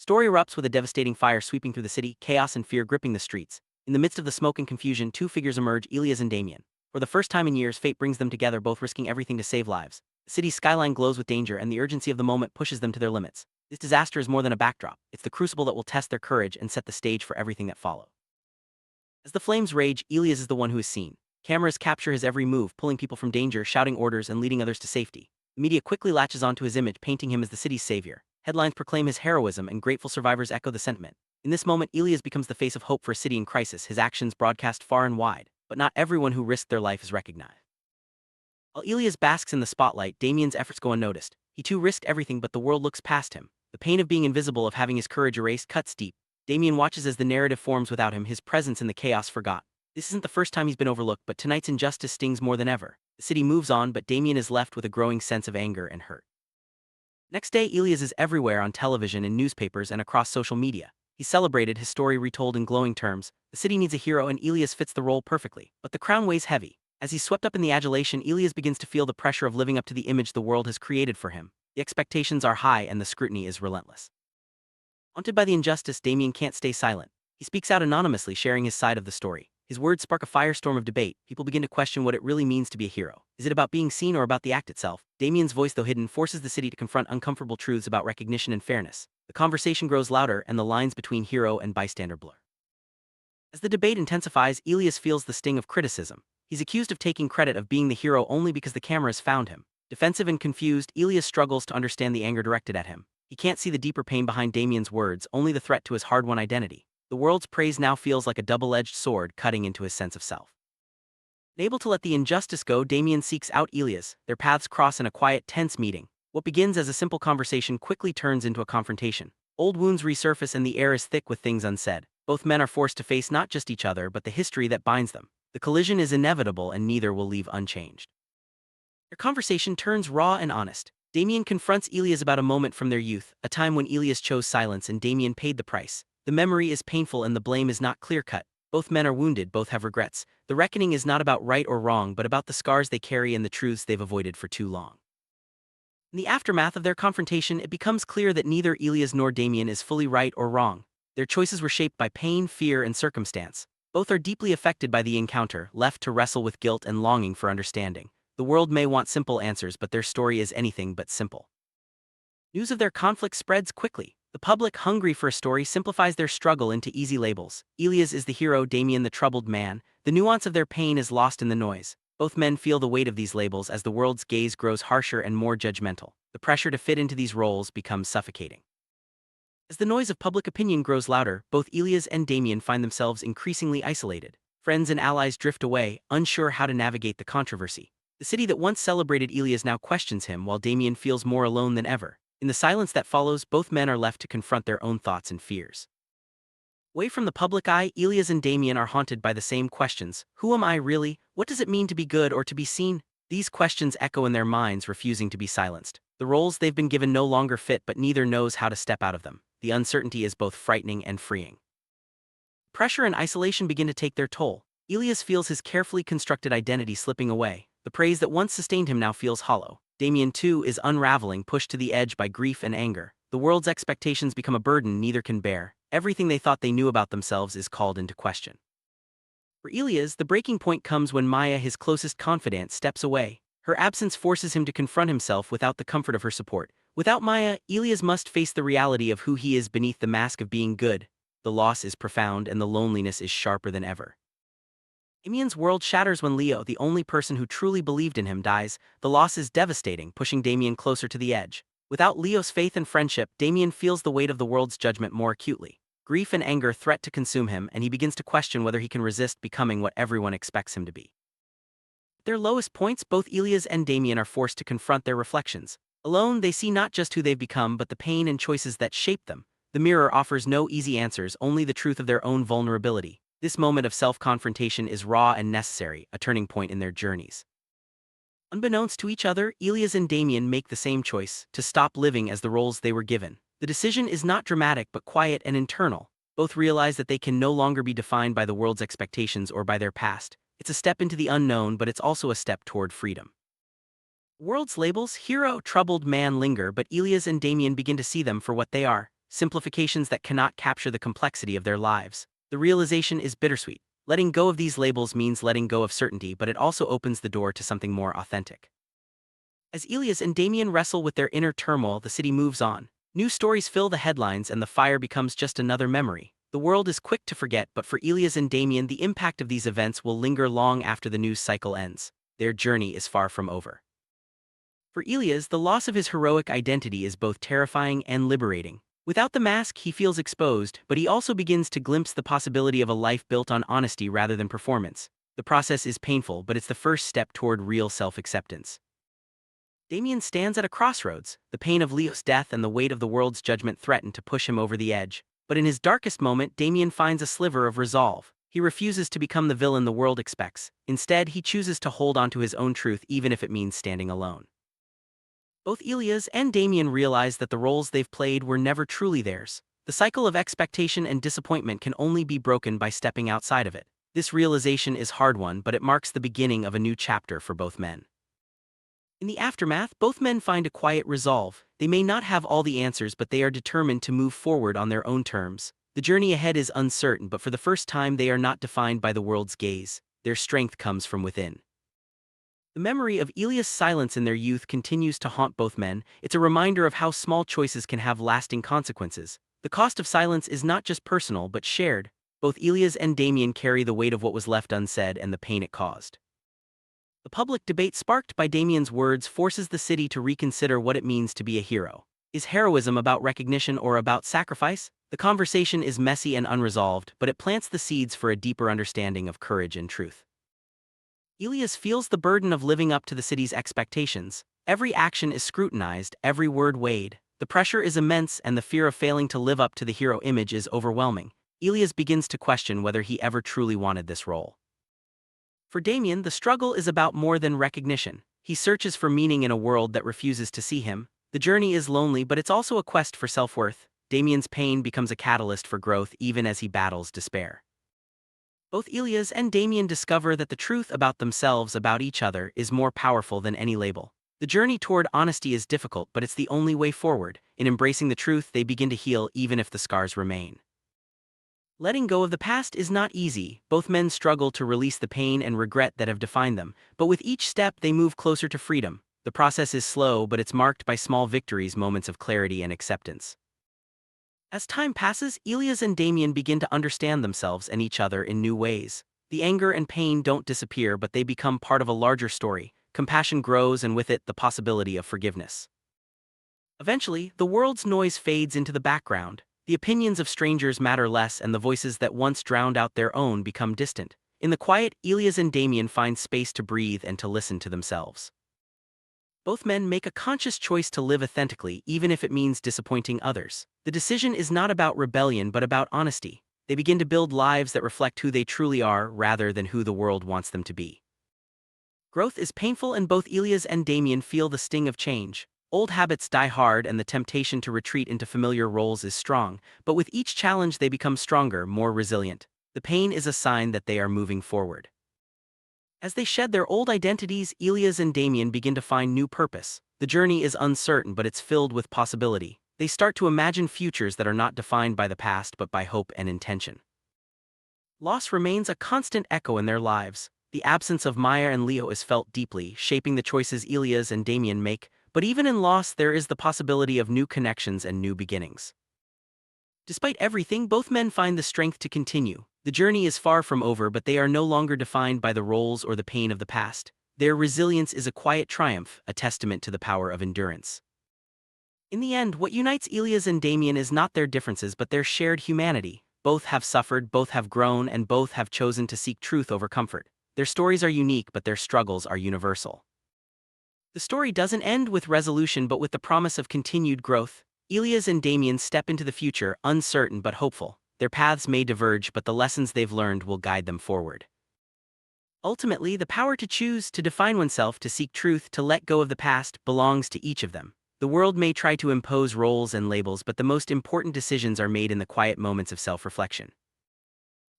Story erupts with a devastating fire sweeping through the city, chaos and fear gripping the streets. In the midst of the smoke and confusion, two figures emerge, Elias and Damian. For the first time in years, fate brings them together, both risking everything to save lives. The city's skyline glows with danger, and the urgency of the moment pushes them to their limits. This disaster is more than a backdrop. It's the crucible that will test their courage and set the stage for everything that follows. As the flames rage, Elias is the one who is seen. Cameras capture his every move, pulling people from danger, shouting orders, and leading others to safety. The media quickly latches onto his image, painting him as the city's savior. Headlines proclaim his heroism, and grateful survivors echo the sentiment. In this moment, Elias becomes the face of hope for a city in crisis, his actions broadcast far and wide, but not everyone who risked their life is recognized. While Elias basks in the spotlight, Damian's efforts go unnoticed. He too risked everything, but the world looks past him. The pain of being invisible, of having his courage erased, cuts deep. Damian watches as the narrative forms without him, his presence in the chaos forgot. This isn't the first time he's been overlooked, but tonight's injustice stings more than ever. The city moves on, but Damian is left with a growing sense of anger and hurt. Next day, Elias is everywhere, on television, in newspapers, and across social media. He's celebrated, his story retold in glowing terms. The city needs a hero, and Elias fits the role perfectly. But the crown weighs heavy. As he's swept up in the adulation, Elias begins to feel the pressure of living up to the image the world has created for him. The expectations are high, and the scrutiny is relentless. Haunted by the injustice, Damian can't stay silent. He speaks out anonymously, sharing his side of the story. His words spark a firestorm of debate. People begin to question what it really means to be a hero. Is it about being seen or about the act itself? Damian's voice, though hidden, forces the city to confront uncomfortable truths about recognition and fairness. The conversation grows louder, and the lines between hero and bystander blur. As the debate intensifies, Elias feels the sting of criticism. He's accused of taking credit of being the hero only because the cameras found him. Defensive and confused, Elias struggles to understand the anger directed at him. He can't see the deeper pain behind Damian's words, only the threat to his hard-won identity. The world's praise now feels like a double-edged sword cutting into his sense of self. Unable to let the injustice go, Damian seeks out Elias. Their paths cross in a quiet, tense meeting. What begins as a simple conversation quickly turns into a confrontation. Old wounds resurface, and the air is thick with things unsaid. Both men are forced to face not just each other, but the history that binds them. The collision is inevitable, and neither will leave unchanged. Their conversation turns raw and honest. Damian confronts Elias about a moment from their youth, a time when Elias chose silence and Damian paid the price. The memory is painful, and the blame is not clear-cut. Both men are wounded, both have regrets. The reckoning is not about right or wrong, but about the scars they carry and the truths they've avoided for too long. In the aftermath of their confrontation, it becomes clear that neither Elias nor Damian is fully right or wrong. Their choices were shaped by pain, fear, and circumstance. Both are deeply affected by the encounter, left to wrestle with guilt and longing for understanding. The world may want simple answers, but their story is anything but simple. News of their conflict spreads quickly. The public, hungry for a story, simplifies their struggle into easy labels. Elias is the hero, Damian the troubled man. The nuance of their pain is lost in the noise. Both men feel the weight of these labels as the world's gaze grows harsher and more judgmental. The pressure to fit into these roles becomes suffocating. As the noise of public opinion grows louder, both Elias and Damian find themselves increasingly isolated. Friends and allies drift away, unsure how to navigate the controversy. The city that once celebrated Elias now questions him, while Damian feels more alone than ever. In the silence that follows, both men are left to confront their own thoughts and fears. Away from the public eye, Elias and Damian are haunted by the same questions. Who am I really? What does it mean to be good or to be seen? These questions echo in their minds, refusing to be silenced. The roles they've been given no longer fit, but neither knows how to step out of them. The uncertainty is both frightening and freeing. Pressure and isolation begin to take their toll. Elias feels his carefully constructed identity slipping away. The praise that once sustained him now feels hollow. Damian, too, is unraveling, pushed to the edge by grief and anger. The world's expectations become a burden neither can bear. Everything they thought they knew about themselves is called into question. For Elias, the breaking point comes when Maya, his closest confidant, steps away. Her absence forces him to confront himself without the comfort of her support. Without Maya, Elias must face the reality of who he is beneath the mask of being good. The loss is profound, and the loneliness is sharper than ever. Damian's world shatters when Leo, the only person who truly believed in him, dies. The loss is devastating, pushing Damian closer to the edge. Without Leo's faith and friendship, Damian feels the weight of the world's judgment more acutely. Grief and anger threat to consume him, and he begins to question whether he can resist becoming what everyone expects him to be. At their lowest points, both Elias and Damian are forced to confront their reflections. Alone, they see not just who they've become, but the pain and choices that shaped them. The mirror offers no easy answers, only the truth of their own vulnerability. This moment of self-confrontation is raw and necessary, a turning point in their journeys. Unbeknownst to each other, Elias and Damian make the same choice, to stop living as the roles they were given. The decision is not dramatic but quiet and internal. Both realize that they can no longer be defined by the world's expectations or by their past. It's a step into the unknown, but it's also a step toward freedom. The world's labels, hero, troubled man, linger, but Elias and Damian begin to see them for what they are. simplifications that cannot capture the complexity of their lives. The realization is bittersweet. Letting go of these labels means letting go of certainty, but it also opens the door to something more authentic. As Elias and Damian wrestle with their inner turmoil, the city moves on. New stories fill the headlines and the fire becomes just another memory. The world is quick to forget, but for Elias and Damian, the impact of these events will linger long after the news cycle ends. Their journey is far from over. For Elias, the loss of his heroic identity is both terrifying and liberating. Without the mask, he feels exposed, but he also begins to glimpse the possibility of a life built on honesty rather than performance. The process is painful, but it's the first step toward real self-acceptance. Damian stands at a crossroads. The pain of Leo's death and the weight of the world's judgment threaten to push him over the edge. But in his darkest moment, Damian finds a sliver of resolve. He refuses to become the villain the world expects. Instead, he chooses to hold on to his own truth even if it means standing alone. Both Elias and Damian realize that the roles they've played were never truly theirs. The cycle of expectation and disappointment can only be broken by stepping outside of it. This realization is a hard one, but it marks the beginning of a new chapter for both men. In the aftermath, both men find a quiet resolve. They may not have all the answers, but they are determined to move forward on their own terms. The journey ahead is uncertain, but for the first time they are not defined by the world's gaze. Their strength comes from within. The memory of Elias' silence in their youth continues to haunt both men. It's a reminder of how small choices can have lasting consequences. The cost of silence is not just personal, but shared. Both Elias and Damian carry the weight of what was left unsaid and the pain it caused. The public debate sparked by Damian's words forces the city to reconsider what it means to be a hero. Is heroism about recognition or about sacrifice? The conversation is messy and unresolved, but it plants the seeds for a deeper understanding of courage and truth. Elias feels the burden of living up to the city's expectations. Every action is scrutinized, every word weighed. The pressure is immense, and the fear of failing to live up to the hero image is overwhelming. Elias begins to question whether he ever truly wanted this role. For Damian, the struggle is about more than recognition. He searches for meaning in a world that refuses to see him. The journey is lonely, but it's also a quest for self-worth. Damian's pain becomes a catalyst for growth even as he battles despair. Both Elias and Damian discover that the truth about themselves, about each other, is more powerful than any label. The journey toward honesty is difficult, but it's the only way forward. In embracing the truth, they begin to heal even if the scars remain. Letting go of the past is not easy. Both men struggle to release the pain and regret that have defined them, but with each step they move closer to freedom. The process is slow, but it's marked by small victories, moments of clarity and acceptance. As time passes, Elias and Damian begin to understand themselves and each other in new ways. The anger and pain don't disappear, but they become part of a larger story. Compassion grows, and with it, the possibility of forgiveness. Eventually, the world's noise fades into the background. The opinions of strangers matter less, and the voices that once drowned out their own become distant. In the quiet, Elias and Damian find space to breathe and to listen to themselves. Both men make a conscious choice to live authentically, even if it means disappointing others. The decision is not about rebellion, but about honesty. They begin to build lives that reflect who they truly are, rather than who the world wants them to be. Growth is painful, and both Elias and Damian feel the sting of change. Old habits die hard, and the temptation to retreat into familiar roles is strong, but with each challenge they become stronger, more resilient. The pain is a sign that they are moving forward. As they shed their old identities, Elias and Damian begin to find new purpose. The journey is uncertain, but it's filled with possibility. They start to imagine futures that are not defined by the past but by hope and intention. Loss remains a constant echo in their lives. The absence of Maya and Leo is felt deeply, shaping the choices Elias and Damian make. But even in loss, there is the possibility of new connections and new beginnings. Despite everything, both men find the strength to continue. The journey is far from over, but they are no longer defined by the roles or the pain of the past. Their resilience is a quiet triumph, a testament to the power of endurance. In the end, what unites Elias and Damian is not their differences but their shared humanity. Both have suffered, both have grown, and both have chosen to seek truth over comfort. Their stories are unique, but their struggles are universal. The story doesn't end with resolution but with the promise of continued growth. Elias and Damian step into the future, uncertain but hopeful. Their paths may diverge, but the lessons they've learned will guide them forward. Ultimately, the power to choose, to define oneself, to seek truth, to let go of the past, belongs to each of them. The world may try to impose roles and labels, but the most important decisions are made in the quiet moments of self-reflection.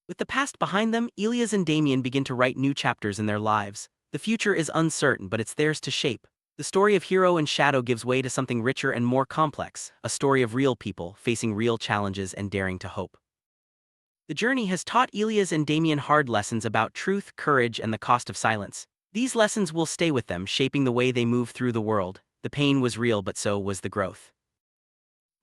With the past behind them, Elias and Damian begin to write new chapters in their lives. The future is uncertain, but it's theirs to shape. The story of hero and shadow gives way to something richer and more complex, a story of real people facing real challenges and daring to hope. The journey has taught Elias and Damian hard lessons about truth, courage, and the cost of silence. These lessons will stay with them, shaping the way they move through the world. The pain was real, but so was the growth.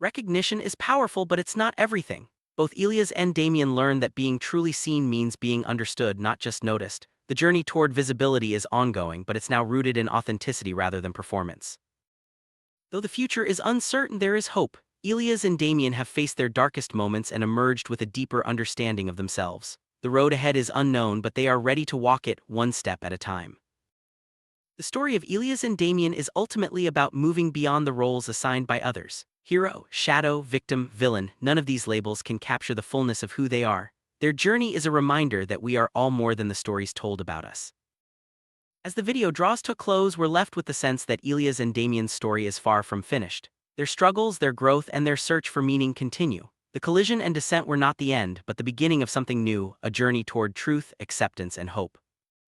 Recognition is powerful, but it's not everything. Both Elias and Damian learn that being truly seen means being understood, not just noticed. The journey toward visibility is ongoing, but it's now rooted in authenticity rather than performance. Though the future is uncertain, there is hope. Elias and Damian have faced their darkest moments and emerged with a deeper understanding of themselves. The road ahead is unknown, but they are ready to walk it one step at a time. The story of Elias and Damian is ultimately about moving beyond the roles assigned by others. Hero, shadow, victim, villain, none of these labels can capture the fullness of who they are. Their journey is a reminder that we are all more than the stories told about us. As the video draws to a close, we're left with the sense that Elias and Damian's story is far from finished. Their struggles, their growth, and their search for meaning continue. The collision and descent were not the end, but the beginning of something new, a journey toward truth, acceptance, and hope.